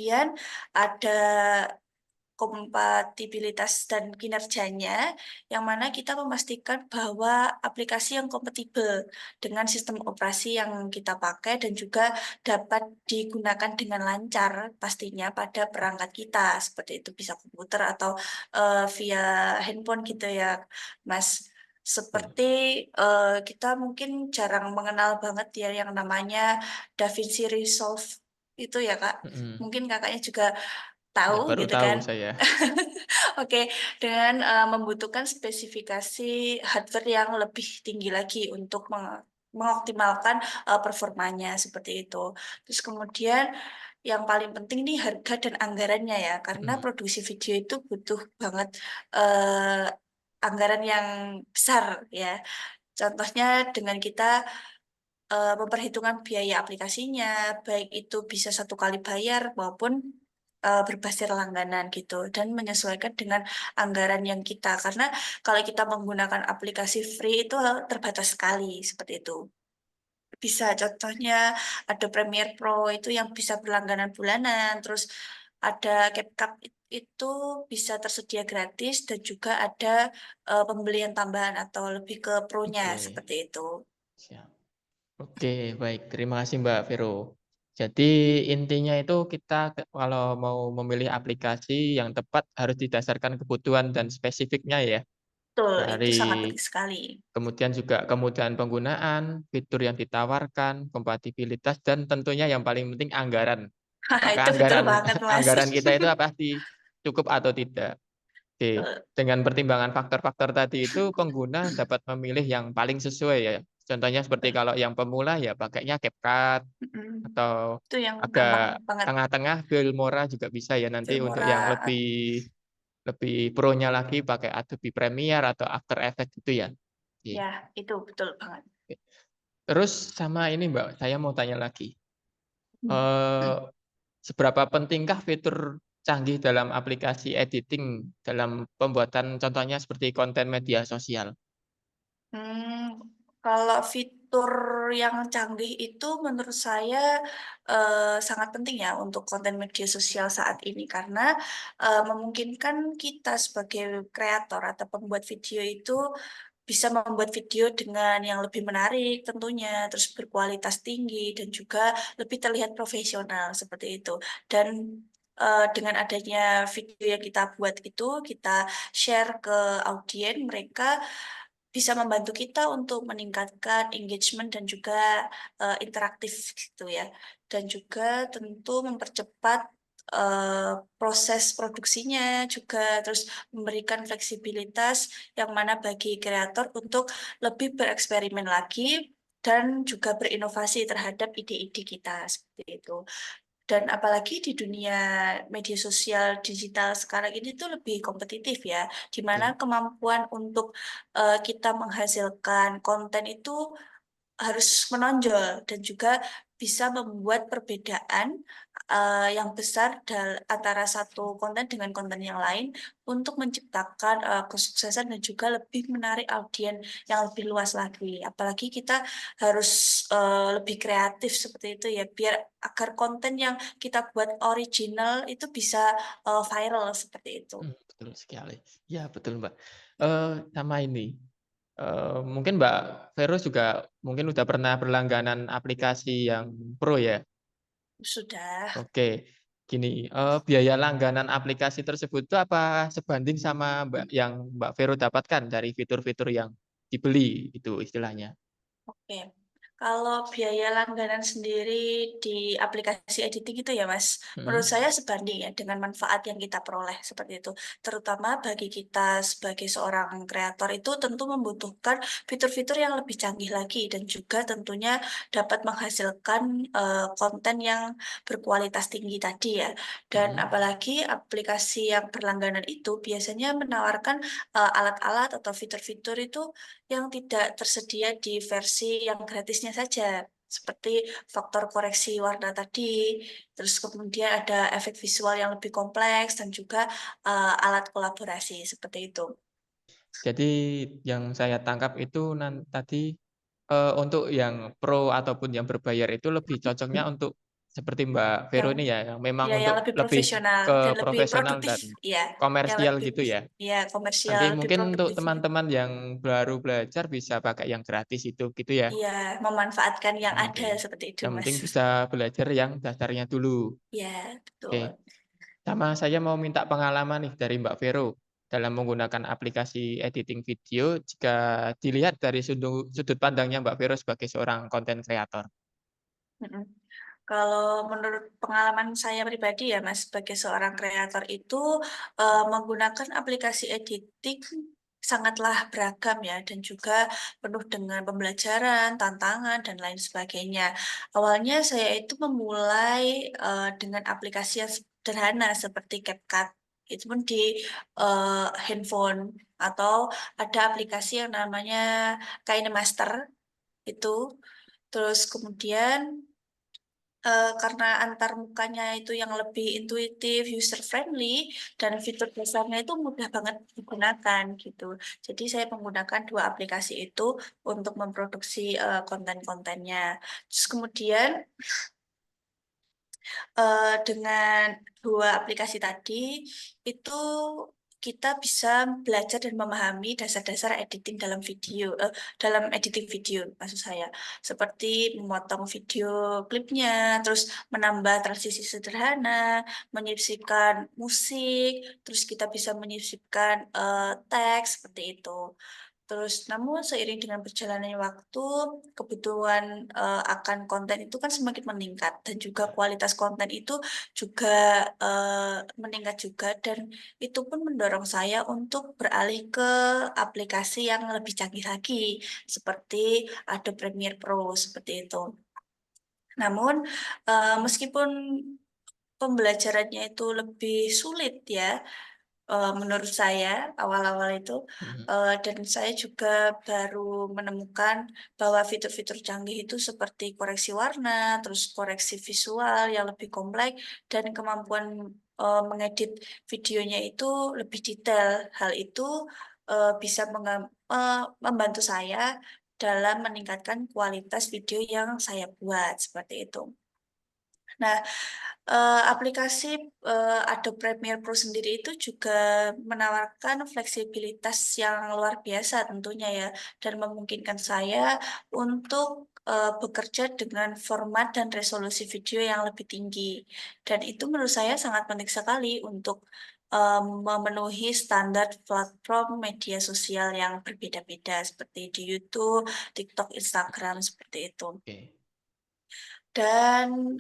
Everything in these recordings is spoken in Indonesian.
kemudian ada kompatibilitas dan kinerjanya, yang mana kita memastikan bahwa aplikasi yang kompatibel dengan sistem operasi yang kita pakai dan juga dapat digunakan dengan lancar pastinya pada perangkat kita, seperti itu bisa komputer atau via handphone gitu ya, Mas. Betul. Seperti kita mungkin jarang mengenal banget ya yang namanya DaVinci Resolve itu ya, Kak. Mhm. Mungkin Kakaknya juga Ya, tahu baru gitu tahu kan. saya. Oke, dengan, membutuhkan spesifikasi hardware yang lebih tinggi lagi untuk mengoptimalkan, performanya seperti itu. Terus kemudian yang paling penting nih harga dan anggarannya ya, karena Mhm. produksi video itu butuh banget, eee, anggaran yang besar ya. Contohnya dengan kita memperhitungkan biaya aplikasinya, baik itu bisa satu kali bayar maupun, berbasis langganan gitu, dan menyesuaikan dengan anggaran yang kita karena kalau kita menggunakan aplikasi free itu terbatas sekali, seperti itu. Bisa contohnya ada Premiere Pro itu yang bisa berlangganan bulanan, terus ada CapCut itu bisa tersedia gratis dan juga ada, pembelian tambahan atau lebih ke pro-nya, Oke, seperti itu. siap. Oke, baik. Terima kasih Mbak Vero. Jadi intinya itu kita kalau mau memilih aplikasi yang tepat harus didasarkan kebutuhan dan spesifiknya ya. Betul, itu sangat Dari penting sekali. kemudian juga kemudahan penggunaan, fitur yang ditawarkan, kompatibilitas, dan tentunya yang paling penting anggaran. Itu Apakah betul anggaran banget, Mas. anggaran kita itu pasti cukup atau tidak. Oke, Betul, dengan pertimbangan faktor-faktor tadi itu pengguna dapat memilih yang paling sesuai ya. Contohnya seperti betul, kalau yang pemula ya pakainya CapCut mhm. atau Itu yang gampang agak banget, tengah-tengah Filmora juga bisa ya nanti untuk yang Filmora, lebih lebih pro-nya lagi pakai Adobe Premiere atau After Effects gitu ya. Oke, ya itu betul banget. oke. Terus sama ini Mbak, saya mau tanya lagi. Mhm, Eh, Seberapa pentingkah fitur canggih dalam aplikasi editing dalam pembuatan contohnya seperti konten media sosial? mmm, kalau fitur yang canggih itu menurut saya, sangat penting ya untuk konten media sosial saat ini karena, memungkinkan kita sebagai kreator atau pembuat video itu bisa membuat video dengan yang lebih menarik tentunya, terus berkualitas tinggi dan juga lebih terlihat profesional seperti itu. Dan, dengan adanya video yang kita buat itu, kita share ke audiens, mereka bisa membantu kita untuk meningkatkan engagement dan juga, interaktif gitu ya. Dan juga tentu mempercepat, proses produksinya juga, terus memberikan fleksibilitas yang mana bagi kreator untuk lebih bereksperimen lagi dan juga berinovasi terhadap ide-ide kita, seperti itu. Dan apalagi di dunia media sosial digital sekarang ini tuh lebih kompetitif ya, di Betul. mana kemampuan untuk, kita menghasilkan konten itu harus menonjol dan juga bisa membuat perbedaan, yang besar antara satu konten dengan konten yang lain untuk menciptakan, kesuksesan dan juga lebih menarik audiens yang lebih luas lagi. Apalagi kita harus, lebih kreatif seperti itu ya, biar agar konten yang kita buat original itu bisa, viral seperti itu. Betul sekali. Ya betul, Mbak. Sama ini, mungkin Mbak Vero juga mungkin udah pernah berlangganan aplikasi yang pro ya? Sudah. Oke, gini, biaya langganan aplikasi tersebut itu apa sebanding sama yang Mbak Vero dapatkan dari fitur-fitur yang dibeli itu istilahnya? Oke. Kalau biaya langganan sendiri di aplikasi editing itu ya, Mas, menurut Mhm, saya sebanding ya dengan manfaat yang kita peroleh seperti itu. Terutama bagi kita sebagai seorang kreator itu tentu membutuhkan fitur-fitur yang lebih canggih lagi dan juga tentunya dapat menghasilkan, konten yang berkualitas tinggi tadi ya. Dan mhm. apalagi aplikasi yang berlangganan itu biasanya menawarkan, alat-alat atau fitur-fitur itu yang tidak tersedia di versi yang gratisnya saja, seperti faktor koreksi warna tadi, terus kemudian ada efek visual yang lebih kompleks dan juga, alat kolaborasi, seperti itu. Jadi yang saya tangkap itu tadi, untuk yang pro ataupun yang berbayar itu lebih cocoknya untuk seperti Mbak Vero Yang ini ya, yang memang ya yang untuk lebih lebih profesional ke dan lebih profesional produktif, dan iya, yang komersial lebih gitu ya. iya komersial, Nanti lebih mungkin untuk produktif. teman-teman yang baru belajar bisa pakai yang gratis itu, gitu ya? Iya, memanfaatkan yang ada Oke. seperti itu, Yang Mas. penting bisa belajar yang dasarnya dulu. Iya, betul. Oke. Sama saya mau minta pengalaman nih dari Mbak Vero, dalam menggunakan aplikasi editing video jika dilihat dari sudut pandangnya Mbak Vero sebagai seorang konten kreator. Mhm. Kalau menurut pengalaman saya pribadi ya Mas, sebagai seorang kreator itu, menggunakan aplikasi editing sangatlah beragam ya, dan juga penuh dengan pembelajaran, tantangan, dan lain sebagainya. Awalnya saya itu memulai, dengan aplikasi yang sederhana seperti CapCut, itu pun di, handphone, atau ada aplikasi yang namanya KineMaster itu. Terus kemudian karena antar mukanya itu yang lebih intuitif, user friendly, dan fitur dasarnya itu mudah banget digunakan gitu. Jadi saya menggunakan 2 aplikasi itu untuk memproduksi, konten-kontennya. Terus kemudian dengan 2 aplikasi tadi, itu kita bisa belajar dan memahami dasar-dasar editing dalam editing video maksud saya. Seperti memotong video klipnya, terus menambah transisi sederhana, menyisipkan musik, terus kita bisa menyisipkan, teks, seperti itu. Terus namun seiring dengan berjalannya waktu, kebutuhan, akan konten itu kan semakin meningkat dan juga kualitas konten itu juga, meningkat juga dan itu pun mendorong saya untuk beralih ke aplikasi yang lebih canggih lagi, seperti Adobe Premiere Pro, seperti itu. Namun, meskipun pembelajarannya itu lebih sulit ya, menurut saya awal-awal itu, Mhm. dan saya juga baru menemukan bahwa fitur-fitur canggih itu seperti koreksi warna, terus koreksi visual yang lebih kompleks, dan kemampuan, mengedit videonya itu lebih detail. Hal itu, bisa membantu saya dalam meningkatkan kualitas video yang saya buat, seperti itu. Nah, aplikasi, Adobe Premiere Pro sendiri itu juga menawarkan fleksibilitas yang luar biasa tentunya ya, dan memungkinkan saya untuk, bekerja dengan format dan resolusi video yang lebih tinggi. Dan itu menurut saya sangat penting sekali untuk, memenuhi standar platform media sosial yang berbeda-beda seperti di YouTube, TikTok, Instagram, seperti itu. Oke. Dan,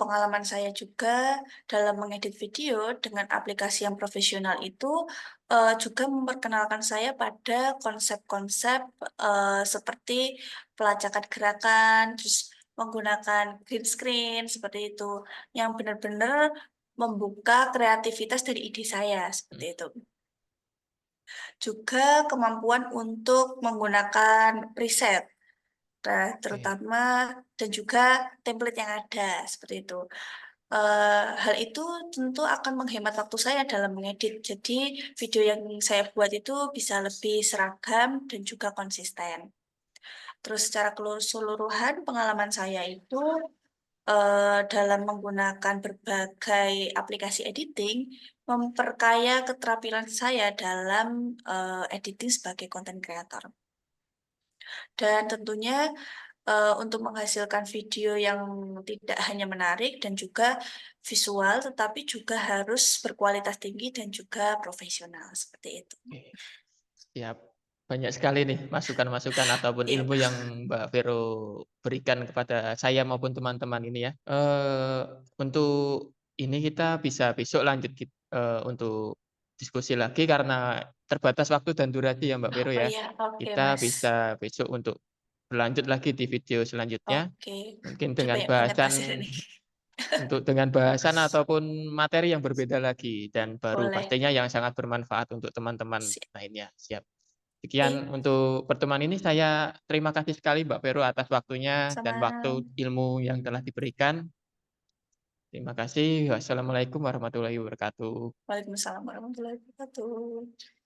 pengalaman saya juga dalam mengedit video dengan aplikasi yang profesional itu, juga memperkenalkan saya pada konsep-konsep, seperti pelacakan gerakan, terus menggunakan green screen, seperti itu, yang benar-benar membuka kreativitas dari ide saya, Mhm. seperti itu. Juga kemampuan untuk menggunakan preset. Nah, Oke. terutama dan juga template yang ada, seperti itu. Hal itu tentu akan menghemat waktu saya dalam mengedit. Jadi, video yang saya buat itu bisa lebih seragam dan juga konsisten. Terus secara keseluruhan pengalaman saya itu, dalam menggunakan berbagai aplikasi editing, memperkaya keterampilan saya dalam, editing sebagai content creator. Dan tentunya, untuk menghasilkan video yang tidak hanya menarik dan juga visual, tetapi juga harus berkualitas tinggi dan juga profesional, seperti itu. Oke. Siap. Banyak sekali nih masukan-masukan ataupun Iya, ilmu yang Mbak Vero berikan kepada saya maupun teman-teman ini ya. Untuk ini kita bisa besok lanjut untuk diskusi lagi karena terbatas waktu dan durasi ya Mbak Vero oh ya. iya, oke Kita Mas, bisa besok untuk berlanjut lagi di video selanjutnya, oke. mungkin Udah dengan banyak banget Mas bahasan ini. dengan bahasan ataupun materi yang berbeda lagi dan baru Boleh, pastinya yang sangat bermanfaat untuk teman-teman siap. lainnya. Siap. Oke, Sekian untuk pertemuan ini, saya terima kasih sekali Mbak Vero atas waktunya dan sama. waktu ilmu yang telah diberikan. Terima kasih. Wassalamualaikum warahmatullahi wabarakatuh. Waalaikumsalam warahmatullahi wabarakatuh.